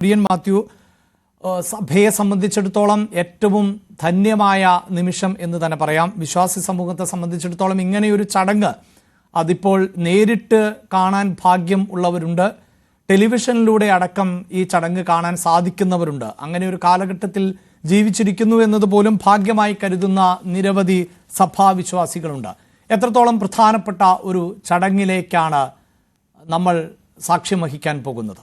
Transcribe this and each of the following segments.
കുര്യൻ മാത്യു, സഭയെ സംബന്ധിച്ചിടത്തോളം ഏറ്റവും ധന്യമായ നിമിഷം എന്ന് തന്നെ പറയാം. വിശ്വാസി സമൂഹത്തെ സംബന്ധിച്ചിടത്തോളം ഇങ്ങനെയൊരു ചടങ്ങ് അതിപ്പോൾ നേരിട്ട് കാണാൻ ഭാഗ്യം ഉള്ളവരുണ്ട്, ടെലിവിഷനിലൂടെ അടക്കം ഈ ചടങ്ങ് കാണാൻ സാധിക്കുന്നവരുണ്ട്. അങ്ങനെ ഒരു കാലഘട്ടത്തിൽ ജീവിച്ചിരിക്കുന്നു എന്നതുപോലും ഭാഗ്യമായി കരുതുന്ന നിരവധി സഭാവിശ്വാസികളുണ്ട്. എത്രത്തോളം പ്രധാനപ്പെട്ട ഒരു ചടങ്ങിലേക്കാണ് നമ്മൾ സാക്ഷ്യം വഹിക്കാൻ പോകുന്നത്?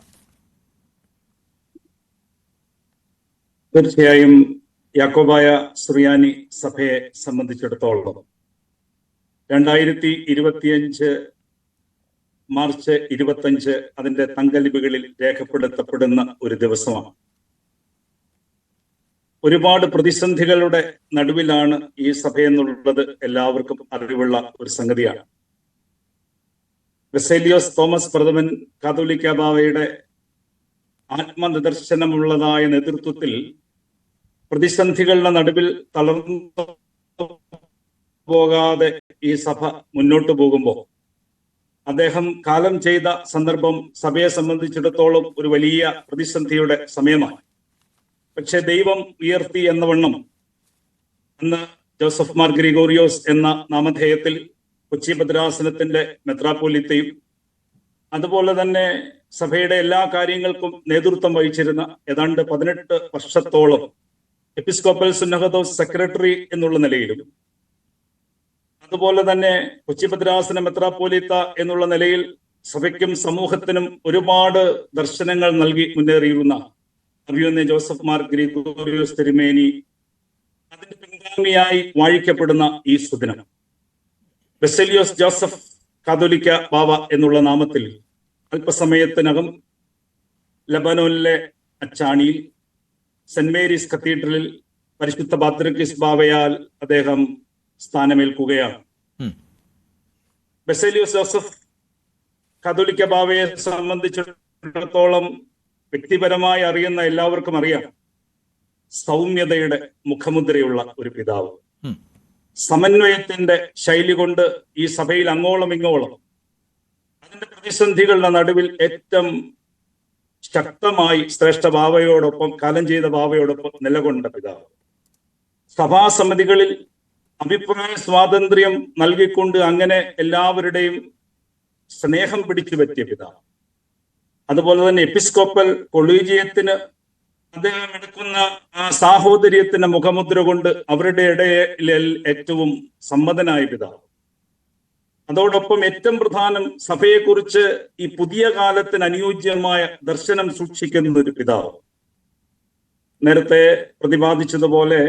തീർച്ചയായും യാക്കോബായ സുറിയാനി സഭയെ സംബന്ധിച്ചിടത്തോളം 2025 മാർച്ച് 25 അതിന്റെ തങ്കലിപികളിൽ രേഖപ്പെടുത്തപ്പെടുന്ന ഒരു ദിവസമാണ്. ഒരുപാട് പ്രതിസന്ധികളുടെ നടുവിലാണ് ഈ സഭയെന്നുള്ളത് എല്ലാവർക്കും അറിവുള്ള ഒരു സംഗതിയാണ്. ബസേലിയോസ് തോമസ് പ്രഥമൻ കാതോലിക്ക ബാവയുടെ ആത്മനിദർശനമുള്ളതായ നേതൃത്വത്തിൽ പ്രതിസന്ധികളുടെ നടുവിൽ തളർന്നു പോകാതെ ഈ സഭ മുന്നോട്ട് പോകുമ്പോൾ അദ്ദേഹം കാലം ചെയ്ത സന്ദർഭം സഭയെ സംബന്ധിച്ചിടത്തോളം ഒരു വലിയ പ്രതിസന്ധിയുടെ സമയമാണ്. പക്ഷെ ദൈവം ഉയർത്തി എന്ന വണ്ണം അന്ന് ജോസഫ് മാർ ഗ്രിഗോറിയോസ് എന്ന നാമധേയത്തിൽ കൊച്ചി ഭദ്രാസനത്തിന്റെ മെത്രാപ്പോലിത്തയും അതുപോലെ തന്നെ സഭയുടെ എല്ലാ കാര്യങ്ങൾക്കും നേതൃത്വം വഹിച്ചിരുന്ന ഏതാണ്ട് 18 വർഷത്തോളം എപ്പിസ്കോപ്പൽ സുന്നഹദോസ് സെക്രട്ടറി എന്നുള്ള നിലയിലും അതുപോലെ തന്നെ കൊച്ചി ഭദ്രാസന മെത്രാപ്പോലിത്ത എന്നുള്ള നിലയിൽ സഭയ്ക്കും സമൂഹത്തിനും ഒരുപാട് ദർശനങ്ങൾ നൽകി മുന്നേറിയിരുന്ന അഭിമന്യ ജോസഫ് മാർ ഗ്രിഗോറിയോസ് തിരുമേനി അതിന്റെ പിൻഗാമിയായി വാഴിക്കപ്പെടുന്ന ഈ സുദിനം ബസേലിയോസ് ജോസഫ് കാതോലിക്ക ബാവ എന്നുള്ള നാമത്തിൽ അല്പസമയത്തിനകം ലബനോനിലെ അച്ചാണിയിൽ സെന്റ് മേരീസ് കത്തീഡ്രലിൽ പരിശുദ്ധ പാത്രിക്കീസ് ബാവയാൽ അദ്ദേഹം സ്ഥാനമേൽക്കുകയാണ്. ബസേലിയോസ് ജോസഫ് കാതോലിക്ക ബാവയെ സംബന്ധിച്ചിടത്തോളം വ്യക്തിപരമായി അറിയുന്ന എല്ലാവർക്കും അറിയാം, സൗമ്യതയുടെ മുഖമുദ്രയുള്ള ഒരു പിതാവ്. സമന്വയത്തിന്റെ ശൈലി കൊണ്ട് ഈ സഭയിൽ അങ്ങോളം ഇങ്ങോളം അതിന്റെ പ്രതിസന്ധികളുടെ നടുവിൽ ഏറ്റവും ശക്തമായി ശ്രേഷ്ഠ ബാവയോടൊപ്പം കാലം ചെയ്ത ബാവയോടൊപ്പം നിലകൊണ്ട പിതാവ്. സഭാസമിതികളിൽ അഭിപ്രായ സ്വാതന്ത്ര്യം നൽകിക്കൊണ്ട് അങ്ങനെ എല്ലാവരുടെയും സ്നേഹം പിടിച്ചു പറ്റിയ പിതാവ്. അതുപോലെ തന്നെ എപ്പിസ്കോപ്പൽ കൊളീജിയത്തിന് അദ്ദേഹം എടുക്കുന്ന ആ സാഹോദര്യത്തിന്റെ മുഖമുദ്ര കൊണ്ട് അവരുടെ ഇടയിൽ ഏറ്റവും സമ്മതനായ പിതാവ്. അതോടൊപ്പം ഏറ്റവും പ്രധാനം സഭയെക്കുറിച്ച് ഈ പുതിയ കാലത്തിന് അനുയോജ്യമായ ദർശനം സൂക്ഷിക്കുന്ന ഒരു പിതാവ്. നേരത്തെ പ്രതിപാദിച്ചതുപോലെ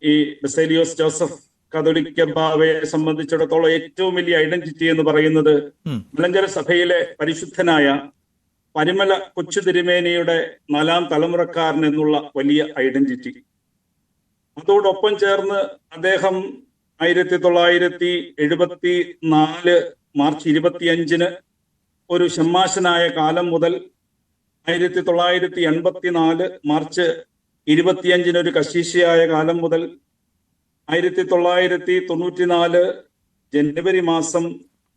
ഈ ബസേലിയോസ് ജോസഫ് കാതോലിക്ക ബാവയെ സംബന്ധിച്ചിടത്തോളം ഏറ്റവും വലിയ ഐഡന്റിറ്റി എന്ന് പറയുന്നത് മലങ്കര സഭയിലെ പരിശുദ്ധനായ പരിമല കൊച്ചു തിരുമേനിയുടെ 4ാം തലമുറക്കാരൻ എന്നുള്ള വലിയ ഐഡന്റിറ്റി. അതോടൊപ്പം ചേർന്ന് അദ്ദേഹം 1974 മാർച്ച് 25 ഒരു ഷമ്മാശനായ കാലം മുതൽ 1984 മാർച്ച് 25 ഒരു കശീശയായ കാലം മുതൽ 1994 ജനുവരി മാസം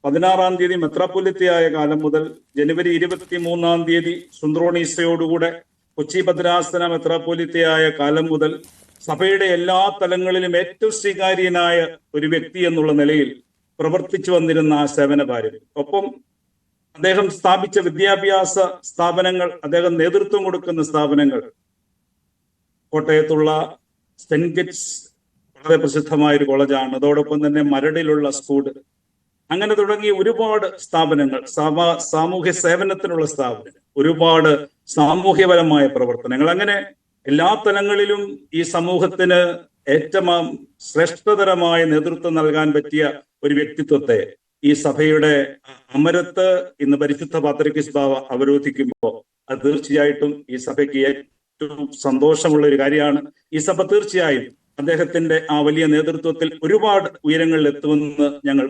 16-ാം തീയതി മെത്രാപ്പൊലിത്തയായ കാലം മുതൽ ജനുവരി 23-ാം തീയതി സുന്ത്രോണീസയോടുകൂടെ കൊച്ചി ഭദ്രാസന മെത്രാപ്പൊലിത്തയായ കാലം മുതൽ സഭയുടെ എല്ലാ തലങ്ങളിലും ഏറ്റവും സ്വീകാര്യനായ ഒരു വ്യക്തി എന്നുള്ള നിലയിൽ പ്രവർത്തിച്ചു വന്നിരുന്ന ആ സേവന പാരമ്പര്യം. ഒപ്പം അദ്ദേഹം സ്ഥാപിച്ച വിദ്യാഭ്യാസ സ്ഥാപനങ്ങൾ, അദ്ദേഹം നേതൃത്വം കൊടുക്കുന്ന സ്ഥാപനങ്ങൾ, കോട്ടയത്തുള്ള സെന്റ് ഗിറ്റ്സ് വളരെ പ്രസിദ്ധമായ ഒരു കോളേജാണ്. അതോടൊപ്പം തന്നെ മരടിലുള്ള സ്കൂൾ, അങ്ങനെ തുടങ്ങിയ ഒരുപാട് സ്ഥാപനങ്ങൾ, സാമൂഹ്യ സേവനത്തിനുള്ള സ്ഥാപനങ്ങൾ, ഒരുപാട് സാമൂഹ്യപരമായ പ്രവർത്തനങ്ങൾ, അങ്ങനെ എല്ലാ തലങ്ങളിലും ഈ സമൂഹത്തിന് ഏറ്റവും ശ്രേഷ്ഠതരമായ നേതൃത്വം നൽകാൻ പറ്റിയ ഒരു വ്യക്തിത്വത്തെ ഈ സഭയുടെ അമരത്ത് ഇന്ന് പരിശുദ്ധ പാത്രിക്കീസ് ബാവ അവരോധിക്കുമ്പോൾ അത് തീർച്ചയായിട്ടും ഈ സഭയ്ക്ക് ഏറ്റവും സന്തോഷമുള്ള ഒരു കാര്യമാണ്. ഈ സഭ തീർച്ചയായും അദ്ദേഹത്തിന്റെ ആ വലിയ നേതൃത്വത്തിൽ ഒരുപാട് ഉയരങ്ങളിൽ എത്തുമെന്ന് ഞങ്ങൾ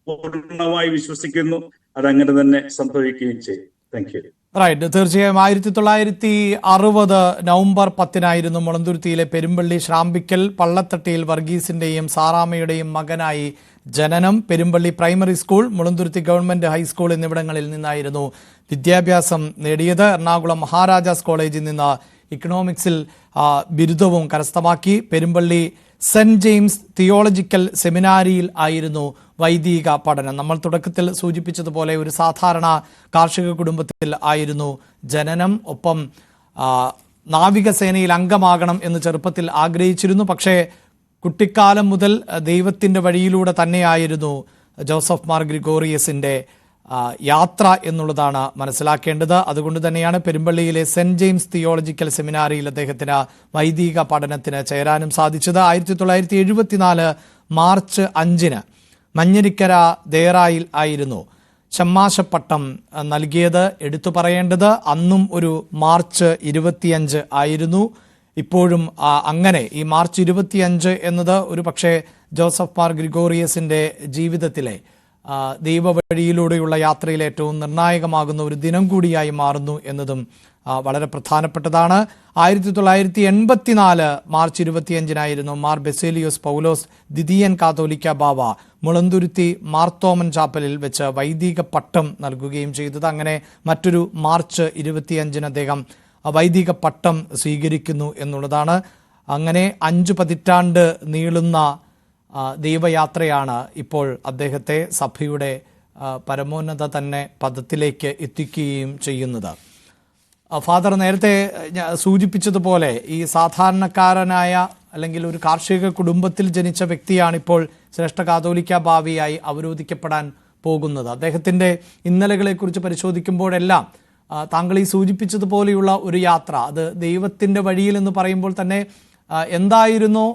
പൂർണ്ണമായി വിശ്വസിക്കുന്നു. അതങ്ങനെ തന്നെ സംഭവിക്കുകയും ചെയ്യും. Thank you. റൈറ്റ്, തീർച്ചയായും 1960 നവംബർ 10 മുളന്തുരുത്തിയിലെ പെരുമ്പള്ളി ശ്രാമ്പിക്കൽ പള്ളത്തട്ടിയിൽ വർഗീസിന്റെയും സാറാമ്മയുടെയും മകനായി ജനനം. Perumpally primary school, Mulanthuruthy government high school എന്നിവിടങ്ങളിൽ നിന്നായിരുന്നു വിദ്യാഭ്യാസം നേടിയത്. എറണാകുളം മഹാരാജാസ് കോളേജിൽ നിന്ന് ഇക്കണോമിക്സിൽ ബിരുദവും കരസ്ഥമാക്കി. പെരുമ്പള്ളി സെന്റ് ജെയിംസ് തിയോളജിക്കൽ സെമിനാരിയിൽ ആയിരുന്നു വൈദിക പഠനം. നമ്മൾ തുടക്കത്തിൽ സൂചിപ്പിച്ചതുപോലെ ഒരു സാധാരണ കാർഷിക കുടുംബത്തിൽ ആയിരുന്നു ജനനം. ഒപ്പം നാവികസേനയിൽ അംഗമാകണം എന്ന് ചെറുപ്പത്തിൽ ആഗ്രഹിച്ചിരുന്നു. പക്ഷേ കുട്ടിക്കാലം മുതൽ ദൈവത്തിൻ്റെ വഴിയിലൂടെ തന്നെയായിരുന്നു ജോസഫ് മാർ ഗ്രിഗോറിയസിൻ്റെ യാത്ര എന്നുള്ളതാണ് മനസ്സിലാക്കേണ്ടത്. അതുകൊണ്ട് തന്നെയാണ് പെരുമ്പള്ളിയിലെ സെന്റ് ജെയിംസ് തിയോളജിക്കൽ സെമിനാരിയിൽ അദ്ദേഹത്തിന് വൈദിക പഠനത്തിന് ചേരാനും സാധിച്ചത്. 1974 മാർച്ച് 5 മഞ്ഞരിക്കര ദേറായിൽ ആയിരുന്നു ഷമ്മാശപ്പട്ടം നൽകിയത്. എടുത്തു പറയേണ്ടത് അന്നും ഒരു മാർച്ച് 25 ആയിരുന്നു. ഇപ്പോഴും അങ്ങനെ ഈ മാർച്ച് 25 എന്നത് ഒരു പക്ഷേ ജോസഫ് മാർ ഗ്രിഗോറിയസിൻ്റെ ജീവിതത്തിലെ ദൈവവഴിയിലൂടെയുള്ള യാത്രയിൽ ഏറ്റവും നിർണായകമാകുന്ന ഒരു ദിനം കൂടിയായി മാറുന്നു എന്നതും വളരെ പ്രധാനപ്പെട്ടതാണ്. 1984 മാർച്ച് 25 മാർ ബെസേലിയോസ് പൗലോസ് ദിദിയൻ കാതോലിക്ക ബാവ മുളന്തുരുത്തി മാർത്തോമൻ ചാപ്പലിൽ വെച്ച് വൈദിക പട്ടം നൽകുകയും ചെയ്തത്. അങ്ങനെ മറ്റൊരു മാർച്ച് 25 അദ്ദേഹം വൈദിക പട്ടം സ്വീകരിക്കുന്നു എന്നുള്ളതാണ്. അങ്ങനെ 5 പതിറ്റാണ്ട് നീളുന്ന ദൈവയാത്രയാണ് ഇപ്പോൾ അദ്ദേഹത്തെ സഭയുടെ പരമോന്നത തന്നെ പദത്തിലേക്ക് എത്തിക്കുകയും ചെയ്യുന്നത്. ഫാദർ നേരത്തെ സൂചിപ്പിച്ചതുപോലെ ഈ സാധാരണക്കാരനായ അല്ലെങ്കിൽ ഒരു കാർഷിക കുടുംബത്തിൽ ജനിച്ച വ്യക്തിയാണിപ്പോൾ ശ്രേഷ്ഠ കാതോലിക്ക ബാവയായി അവരോധിക്കപ്പെടാൻ പോകുന്നത്. അദ്ദേഹത്തിൻ്റെ ഇന്നലകളെക്കുറിച്ച് പരിശോധിക്കുമ്പോഴെല്ലാം താങ്കൾ ഈ സൂചിപ്പിച്ചതുപോലെയുള്ള ഒരു യാത്ര, അത് ദൈവത്തിൻ്റെ വഴിയിൽ എന്ന് പറയുമ്പോൾ തന്നെ എന്തായിരുന്നോ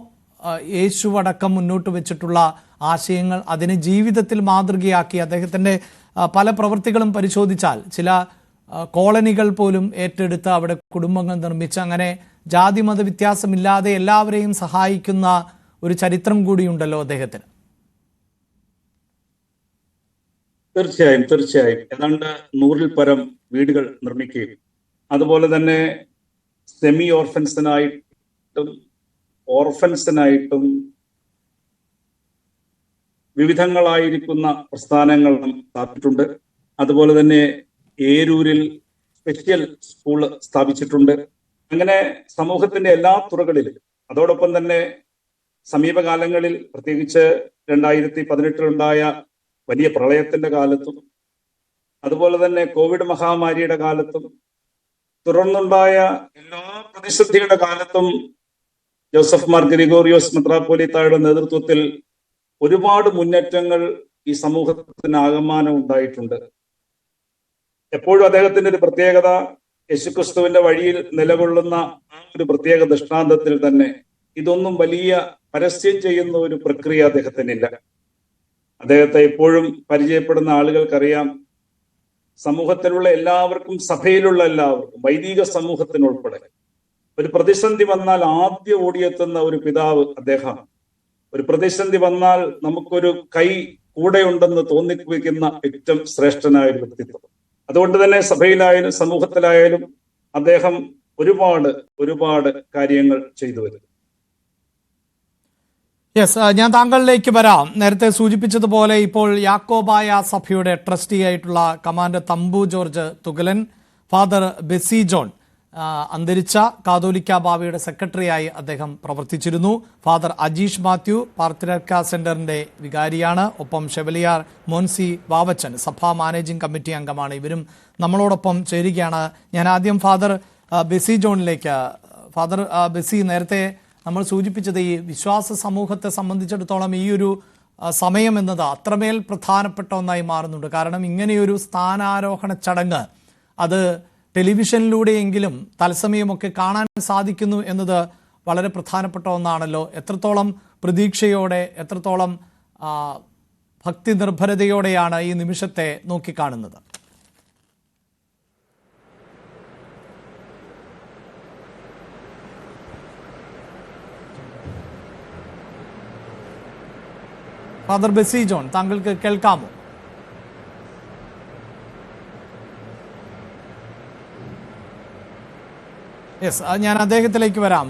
യേശുവടക്കം മുന്നോട്ട് വെച്ചിട്ടുള്ള ആശയങ്ങൾ അതിനെ ജീവിതത്തിൽ മാതൃകയാക്കി അദ്ദേഹത്തിൻ്റെ പല പ്രവൃത്തികളും പരിശോധിച്ചാൽ ചില കോളനികൾ പോലും ഏറ്റെടുത്ത് അവിടെ കുടുംബങ്ങൾ നിർമ്മിച്ച് അങ്ങനെ ജാതി മത വ്യത്യാസമില്ലാതെ എല്ലാവരെയും സഹായിക്കുന്ന ഒരു ചരിത്രം കൂടിയുണ്ടല്ലോ അദ്ദേഹത്തിന്. തീർച്ചയായും ഏതാണ്ട് 100-ൽ പരം വീടുകൾ നിർമ്മിക്കുകയും അതുപോലെ തന്നെ സെമി ഓർഫൻസിനായിട്ടും ഓർഫൻസിനായിട്ടും വിവിധങ്ങളായിരിക്കുന്ന പ്രസ്ഥാനങ്ങളും സ്ഥാപിച്ചിട്ടുണ്ട്. അതുപോലെ തന്നെ ഏരൂരിൽ സ്പെഷ്യൽ സ്കൂൾ സ്ഥാപിച്ചിട്ടുണ്ട്. അങ്ങനെ സമൂഹത്തിന്റെ എല്ലാ തുറകളിലും, അതോടൊപ്പം തന്നെ സമീപകാലങ്ങളിൽ പ്രത്യേകിച്ച് 2018 വലിയ പ്രളയത്തിന്റെ കാലത്തും അതുപോലെ തന്നെ കോവിഡ് മഹാമാരിയുടെ കാലത്തും തുടർന്നുണ്ടായ എല്ലാ പ്രതിസന്ധിയുടെ കാലത്തും ജോസഫ് മാർ ഗ്രിഗോറിയോസ് മെത്രാപ്പോലീത്തായുടെ നേതൃത്വത്തിൽ ഒരുപാട് മുന്നേറ്റങ്ങൾ ഈ സമൂഹത്തിന് ആകമാനം ഉണ്ടായിട്ടുണ്ട്. എപ്പോഴും അദ്ദേഹത്തിന്റെ ഒരു പ്രത്യേകത യേശുക്രിസ്തുവിന്റെ വഴിയിൽ നിലകൊള്ളുന്ന ആ ഒരു പ്രത്യേക ദൃഷ്ടാന്തത്തിൽ തന്നെ ഇതൊന്നും വലിയ പരസ്യം ചെയ്യുന്ന ഒരു പ്രക്രിയ അദ്ദേഹത്തിനില്ല. അദ്ദേഹത്തെ എപ്പോഴും പരിചയപ്പെടുന്ന ആളുകൾക്കറിയാം, സമൂഹത്തിലുള്ള എല്ലാവർക്കും, സഭയിലുള്ള എല്ലാവർക്കും, വൈദിക സമൂഹത്തിനുൾപ്പെടെ ഒരു പ്രതിസന്ധി വന്നാൽ ആദ്യം ഓടിയെത്തുന്ന ഒരു പിതാവ് അദ്ദേഹം. ഒരു പ്രതിസന്ധി വന്നാൽ നമുക്കൊരു കൈ കൂടെയുണ്ടെന്ന് തോന്നിപ്പിക്കുന്ന ഏറ്റവും ശ്രേഷ്ഠനായ ഒരു വ്യക്തിത്വം. അതുകൊണ്ട് തന്നെ സഭയിലായാലും സമൂഹത്തിലായാലും അദ്ദേഹം ഒരുപാട് കാര്യങ്ങൾ ചെയ്തു വരും. ഞാൻ താങ്കളിലേക്ക് വരാം. നേരത്തെ സൂചിപ്പിച്ചതുപോലെ ഇപ്പോൾ യാക്കോബായ സഭയുടെ ട്രസ്റ്റി ആയിട്ടുള്ള commander Thampu George Thukalan, father Bessy John അന്തരിച്ച കാതോലിക്ക ബാവയുടെ സെക്രട്ടറിയായി അദ്ദേഹം പ്രവർത്തിച്ചിരുന്നു. ഫാദർ അജീഷ് മാത്യു പാർത്തിരക്ക സെന്ററിന്റെ വികാരിയാണ്. ഒപ്പം ഷെവലിയാർ മോൻസി വാവച്ചൻ സഭാ മാനേജിംഗ് കമ്മിറ്റി അംഗമാണ്. ഇവരും നമ്മളോടൊപ്പം ചേരുകയാണ്. ഞാൻ ആദ്യം ഫാദർ ബെസി ജോണിലേക്ക്. ഫാദർ ബെസി, നേരത്തെ നമ്മൾ സൂചിപ്പിച്ചത് ഈ വിശ്വാസ സമൂഹത്തെ സംബന്ധിച്ചിടത്തോളം ഈ ഒരു സമയം എന്നത് അത്രമേൽ പ്രധാനപ്പെട്ട ഒന്നായി മാറുന്നുണ്ട്. കാരണം ഇങ്ങനെയൊരു സ്ഥാനാരോഹണ ചടങ്ങ് അത് ടെലിവിഷനിലൂടെയെങ്കിലും തത്സമയമൊക്കെ കാണാൻ സാധിക്കുന്നു എന്നത് വളരെ പ്രധാനപ്പെട്ട ഒന്നാണല്ലോ. എത്രത്തോളം പ്രതീക്ഷയോടെ, എത്രത്തോളം ഭക്തി നിർഭരതയോടെയാണ് ഈ നിമിഷത്തെ നോക്കിക്കാണുന്നത്? ഫാദർ ബെസി ജോൺ, താങ്കൾക്ക് കേൾക്കാമോ? യെസ്, ഞാൻ അദ്ദേഹത്തിലേക്ക് വരാം.